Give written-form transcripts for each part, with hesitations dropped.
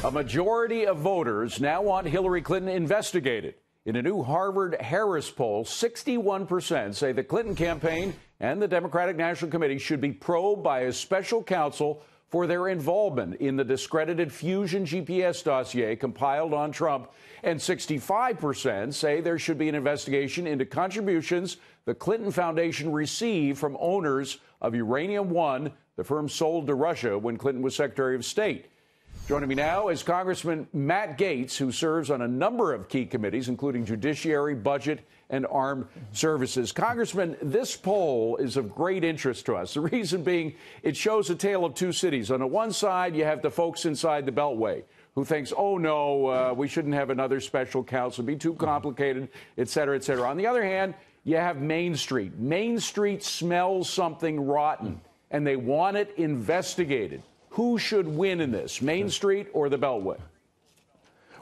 A majority of voters now want Hillary Clinton investigated. In a new Harvard-Harris poll, 61% say the Clinton campaign and the Democratic National Committee should be probed by a special counsel for their involvement in the discredited Fusion GPS dossier compiled on Trump. And 65% say there should be an investigation into contributions the Clinton Foundation received from owners of Uranium One, the firm sold to Russia when Clinton was Secretary of State. Joining me now is Congressman Matt Gaetz, who serves on a number of key committees, including Judiciary, Budget, and Armed Services. Congressman, this poll is of great interest to us. The reason being, it shows a tale of two cities. On the one side, you have the folks inside the Beltway who thinks, oh, no, we shouldn't have another special counsel, be too complicated, et cetera, et cetera. On the other hand, you have Main Street. Main Street smells something rotten, and they want it investigated. Who should win in this, Main Street or the Beltway?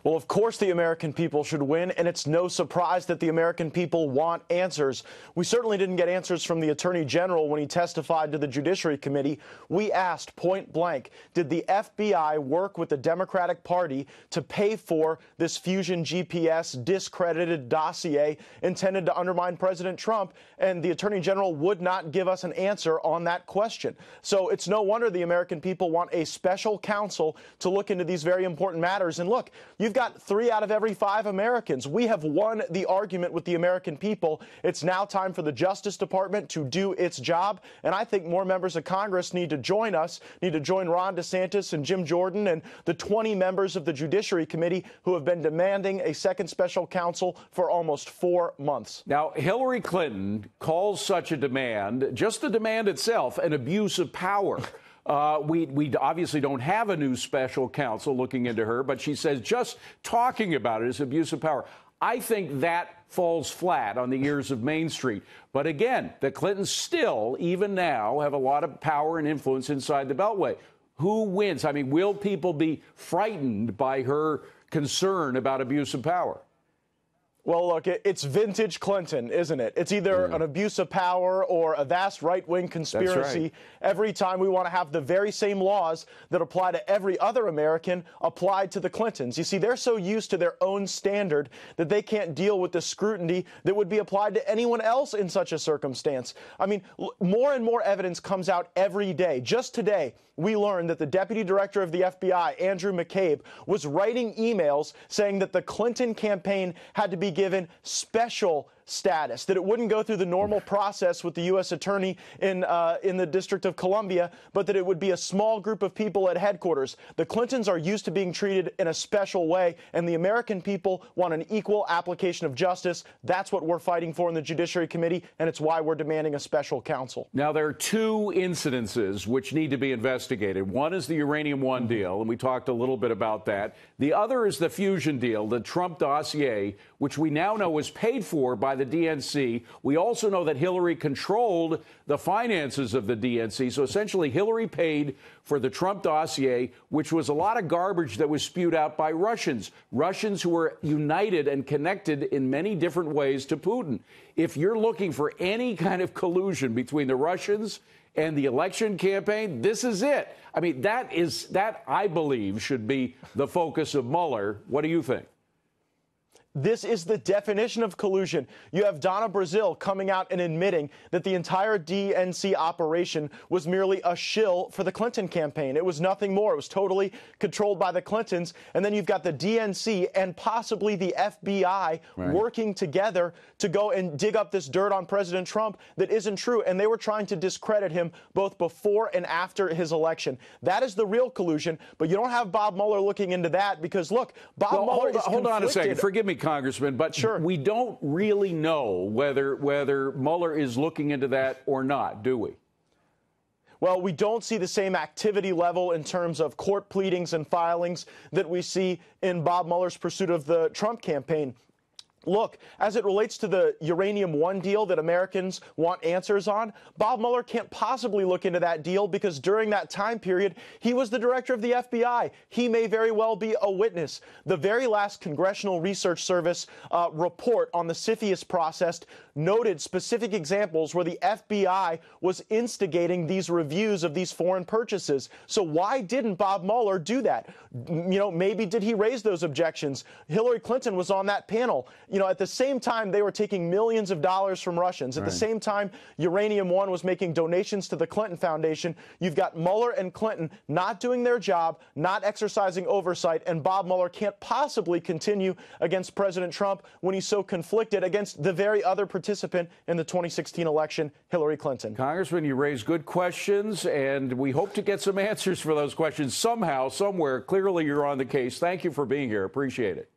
Well, of course the American people should win, and it's no surprise that the American people want answers. We certainly didn't get answers from the Attorney General when he testified to the Judiciary Committee. We asked point blank, did the FBI work with the Democratic Party to pay for this Fusion GPS discredited dossier intended to undermine President Trump? And the Attorney General would not give us an answer on that question. So it's no wonder the American people want a special counsel to look into these very important matters. And look, you've got 3 out of every 5 Americans. We have won the argument with the American people. It's now time for the Justice Department to do its job. And I think more members of Congress need to join us, need to join Ron DeSantis and Jim Jordan and the 20 members of the Judiciary Committee who have been demanding a second special counsel for almost 4 months. Now, Hillary Clinton calls such a demand, just the demand itself, an abuse of power. We obviously don't have a new special counsel looking into her, but she says just talking about it is abuse of power. I think that falls flat on the ears of Main Street. But again, the Clintons still, even now, have a lot of power and influence inside the Beltway. Who wins? I mean, will people be frightened by her concern about abuse of power? Well, look, it's vintage Clinton, isn't it? It's either an abuse of power or a vast right-wing conspiracy. That's right. Every time we want to have the very same laws that apply to every other American applied to the Clintons. You see, they're so used to their own standard that they can't deal with the scrutiny that would be applied to anyone else in such a circumstance. I mean, more and more evidence comes out every day. Just today, we learned that the Deputy Director of the FBI, Andrew McCabe, was writing emails saying that the Clinton campaign had to be given special status, that it wouldn't go through the normal process with the U.S. Attorney in the District of Columbia, but that it would be a small group of people at headquarters. The Clintons are used to being treated in a special way, and the American people want an equal application of justice. That's what we're fighting for in the Judiciary Committee, and it's why we're demanding a special counsel. Now, there are 2 incidences which need to be investigated. One is the Uranium One deal, and we talked a little bit about that. The other is the Fusion deal, the Trump dossier, which we now know was paid for by the DNC. We also know that Hillary controlled the finances of the DNC. So essentially, Hillary paid for the Trump dossier, which was a lot of garbage that was spewed out by Russians who were united and connected in many different ways to Putin. If you're looking for any kind of collusion between the Russians and the election campaign, this is it. I mean, that I believe should be the focus of Mueller. What do you think? This is the definition of collusion. You have Donna Brazile coming out and admitting that the entire DNC operation was merely a shill for the Clinton campaign. It was nothing more. It was totally controlled by the Clintons. And then you've got the DNC and possibly the FBI working together to go and dig up this dirt on President Trump that isn't true. And they were trying to discredit him both before and after his election. That is the real collusion. But you don't have Bob Mueller looking into that because, look, Bob Mueller is hold on a second. Forgive me, Congressman, but we don't really know whether Mueller is looking into that or not, do we? Well, we don't see the same activity level in terms of court pleadings and filings that we see in Bob Mueller's pursuit of the Trump campaign. Look, as it relates to the Uranium One deal that Americans want answers on, Bob Mueller can't possibly look into that deal because during that time period, he was the director of the FBI. He may very well be a witness. The very last Congressional Research Service report on the CFIUS process noted specific examples where the FBI was instigating these reviews of these foreign purchases. So why didn't Bob Mueller do that? You know, maybe did he raise those objections? Hillary Clinton was on that panel. You know, at the same time, they were taking millions of dollars from Russians. At the same time, Uranium One was making donations to the Clinton Foundation. You've got Mueller and Clinton not doing their job, not exercising oversight, and Bob Mueller can't possibly continue against President Trump when he's so conflicted against the very other participant in the 2016 election, Hillary Clinton. Congressman, you raise good questions, and we hope to get some answers for those questions somehow, somewhere. Clearly, you're on the case. Thank you for being here. Appreciate it.